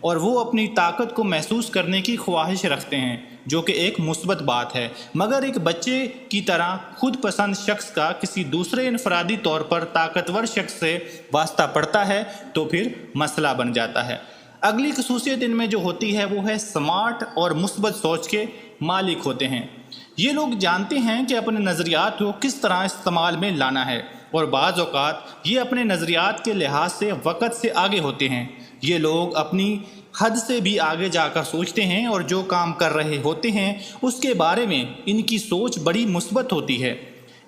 اور وہ اپنی طاقت کو محسوس کرنے کی خواہش رکھتے ہیں، جو کہ ایک مثبت بات ہے۔ مگر ایک بچے کی طرح خود پسند شخص کا کسی دوسرے انفرادی طور پر طاقتور شخص سے واسطہ پڑتا ہے تو پھر مسئلہ بن جاتا ہے۔ اگلی خصوصیت ان میں جو ہوتی ہے وہ ہے سمارٹ اور مثبت سوچ کے مالک ہوتے ہیں۔ یہ لوگ جانتے ہیں کہ اپنے نظریات کو کس طرح استعمال میں لانا ہے، اور بعض اوقات یہ اپنے نظریات کے لحاظ سے وقت سے آگے ہوتے ہیں۔ یہ لوگ اپنی حد سے بھی آگے جا کر سوچتے ہیں، اور جو کام کر رہے ہوتے ہیں اس کے بارے میں ان کی سوچ بڑی مثبت ہوتی ہے۔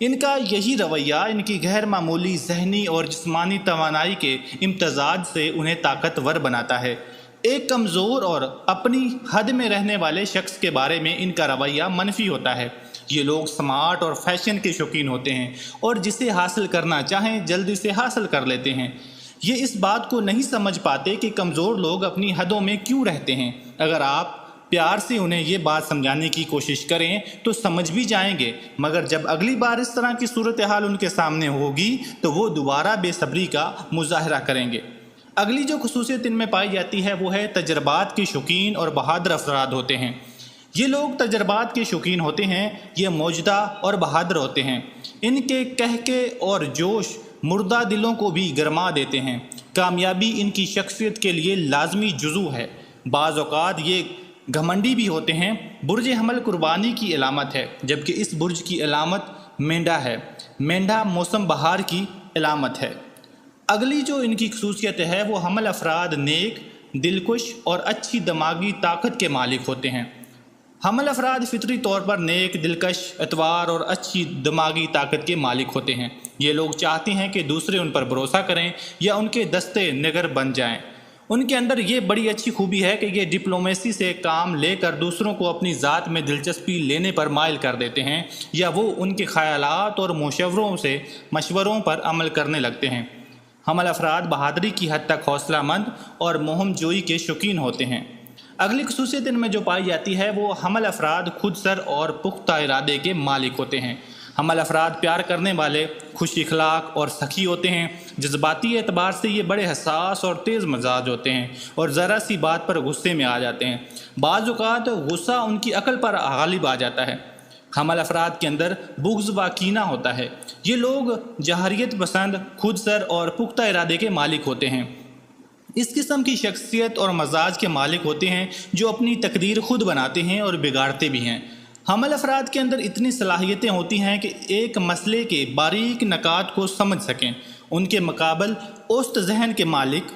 ان کا یہی رویہ ان کی غیر معمولی ذہنی اور جسمانی توانائی کے امتزاج سے انہیں طاقتور بناتا ہے۔ ایک کمزور اور اپنی حد میں رہنے والے شخص کے بارے میں ان کا رویہ منفی ہوتا ہے۔ یہ لوگ سمارٹ اور فیشن کے شوقین ہوتے ہیں، اور جسے حاصل کرنا چاہیں جلدی سے حاصل کر لیتے ہیں۔ یہ اس بات کو نہیں سمجھ پاتے کہ کمزور لوگ اپنی حدوں میں کیوں رہتے ہیں۔ اگر آپ پیار سے انہیں یہ بات سمجھانے کی کوشش کریں تو سمجھ بھی جائیں گے، مگر جب اگلی بار اس طرح کی صورتحال ان کے سامنے ہوگی تو وہ دوبارہ بے صبری کا مظاہرہ کریں گے۔ اگلی جو خصوصیت ان میں پائی جاتی ہے وہ ہے تجربات کے شوقین اور بہادر افراد ہوتے ہیں۔ یہ لوگ تجربات کے شوقین ہوتے ہیں، یہ موجودہ اور بہادر ہوتے ہیں۔ ان کے کہکے اور جوش مردہ دلوں کو بھی گرما دیتے ہیں۔ کامیابی ان کی شخصیت کے لیے لازمی جزو ہے۔ بعض اوقات یہ گھمنڈی بھی ہوتے ہیں۔ برج حمل قربانی کی علامت ہے، جبکہ اس برج کی علامت مینڈھا ہے۔ مینڈھا موسم بہار کی علامت ہے۔ اگلی جو ان کی خصوصیت ہے وہ حمل افراد نیک، دلکش اور اچھی دماغی طاقت کے مالک ہوتے ہیں۔ حمل افراد فطری طور پر نیک، دلکش، اتوار اور اچھی دماغی طاقت کے مالک ہوتے ہیں۔ یہ لوگ چاہتے ہیں کہ دوسرے ان پر بھروسہ کریں یا ان کے دستے نگر بن جائیں۔ ان کے اندر یہ بڑی اچھی خوبی ہے کہ یہ ڈپلومیسی سے کام لے کر دوسروں کو اپنی ذات میں دلچسپی لینے پر مائل کر دیتے ہیں، یا وہ ان کے خیالات اور مشوروں پر عمل کرنے لگتے ہیں۔ حمل افراد بہادری کی حد تک حوصلہ مند اور مہم جوئی کے شوقین ہوتے ہیں۔ اگلی خصوصیت ان میں جو پائی جاتی ہے وہ حمل افراد خود سر اور پختہ ارادے کے مالک ہوتے ہیں۔ حمل افراد پیار کرنے والے، خوش اخلاق اور سخی ہوتے ہیں۔ جذباتی اعتبار سے یہ بڑے حساس اور تیز مزاج ہوتے ہیں، اور ذرا سی بات پر غصے میں آ جاتے ہیں۔ بعض اوقات غصہ ان کی عقل پر غالب آ جاتا ہے۔ حمل افراد کے اندر بغض و کینہ ہوتا ہے۔ یہ لوگ جہریت پسند، خود سر اور پختہ ارادے کے مالک ہوتے ہیں۔ اس قسم کی شخصیت اور مزاج کے مالک ہوتے ہیں جو اپنی تقدیر خود بناتے ہیں اور بگاڑتے بھی ہیں۔ حمل افراد کے اندر اتنی صلاحیتیں ہوتی ہیں کہ ایک مسئلے کے باریک نکات کو سمجھ سکیں۔ ان کے مقابل اوسط ذہن کے مالک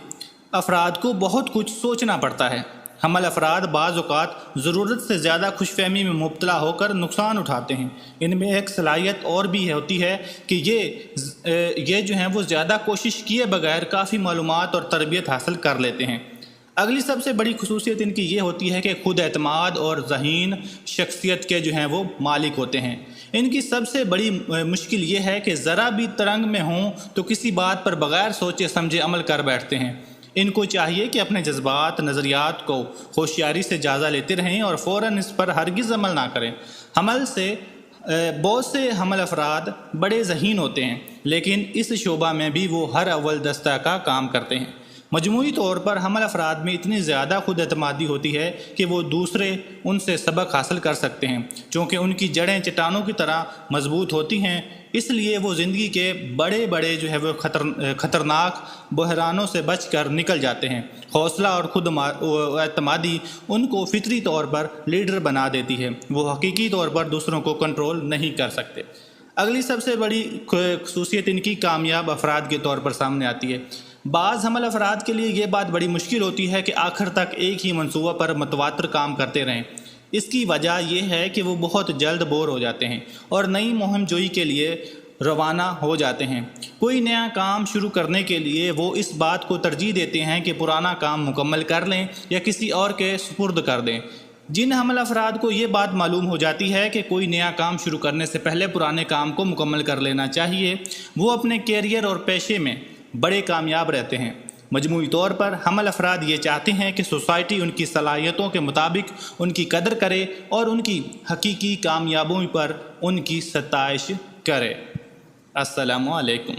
افراد کو بہت کچھ سوچنا پڑتا ہے۔ حمل افراد بعض اوقات ضرورت سے زیادہ خوش فہمی میں مبتلا ہو کر نقصان اٹھاتے ہیں۔ ان میں ایک صلاحیت اور بھی ہوتی ہے کہ یہ جو ہیں وہ زیادہ کوشش کیے بغیر کافی معلومات اور تربیت حاصل کر لیتے ہیں۔ اگلی سب سے بڑی خصوصیت ان کی یہ ہوتی ہے کہ خود اعتماد اور ذہین شخصیت کے جو ہیں وہ مالک ہوتے ہیں۔ ان کی سب سے بڑی مشکل یہ ہے کہ ذرا بھی ترنگ میں ہوں تو کسی بات پر بغیر سوچے سمجھے عمل کر بیٹھتے ہیں۔ ان کو چاہیے کہ اپنے جذبات، نظریات کو ہوشیاری سے جائزہ لیتے رہیں اور فوراً اس پر ہرگز عمل نہ کریں۔ بہت سے حمل افراد بڑے ذہین ہوتے ہیں، لیکن اس شعبہ میں بھی وہ ہر اول دستہ کا کام کرتے ہیں۔ مجموعی طور پر حمل افراد میں اتنی زیادہ خود اعتمادی ہوتی ہے کہ وہ دوسرے ان سے سبق حاصل کر سکتے ہیں، چونکہ ان کی جڑیں چٹانوں کی طرح مضبوط ہوتی ہیں۔ اس لیے وہ زندگی کے بڑے جو ہے وہ خطرناک بحرانوں سے بچ کر نکل جاتے ہیں۔ حوصلہ اور خود اعتمادی ان کو فطری طور پر لیڈر بنا دیتی ہے۔ وہ حقیقی طور پر دوسروں کو کنٹرول نہیں کر سکتے۔ اگلی سب سے بڑی خصوصیت ان کی کامیاب افراد کے طور پر سامنے آتی ہے۔ بعض حمل افراد کے لیے یہ بات بڑی مشکل ہوتی ہے کہ آخر تک ایک ہی منصوبہ پر متواتر کام کرتے رہیں۔ اس کی وجہ یہ ہے کہ وہ بہت جلد بور ہو جاتے ہیں اور نئی مہم جوئی کے لیے روانہ ہو جاتے ہیں۔ کوئی نیا کام شروع کرنے کے لیے وہ اس بات کو ترجیح دیتے ہیں کہ پرانا کام مکمل کر لیں یا کسی اور کے سپرد کر دیں۔ جن حمل افراد کو یہ بات معلوم ہو جاتی ہے کہ کوئی نیا کام شروع کرنے سے پہلے پرانے کام کو مکمل کر لینا چاہیے، وہ اپنے کیریئر اور پیشے میں بڑے کامیاب رہتے ہیں۔ مجموعی طور پر حمل افراد یہ چاہتے ہیں کہ سوسائٹی ان کی صلاحیتوں کے مطابق ان کی قدر کرے اور ان کی حقیقی کامیابیوں پر ان کی ستائش کرے۔ السلام علیکم۔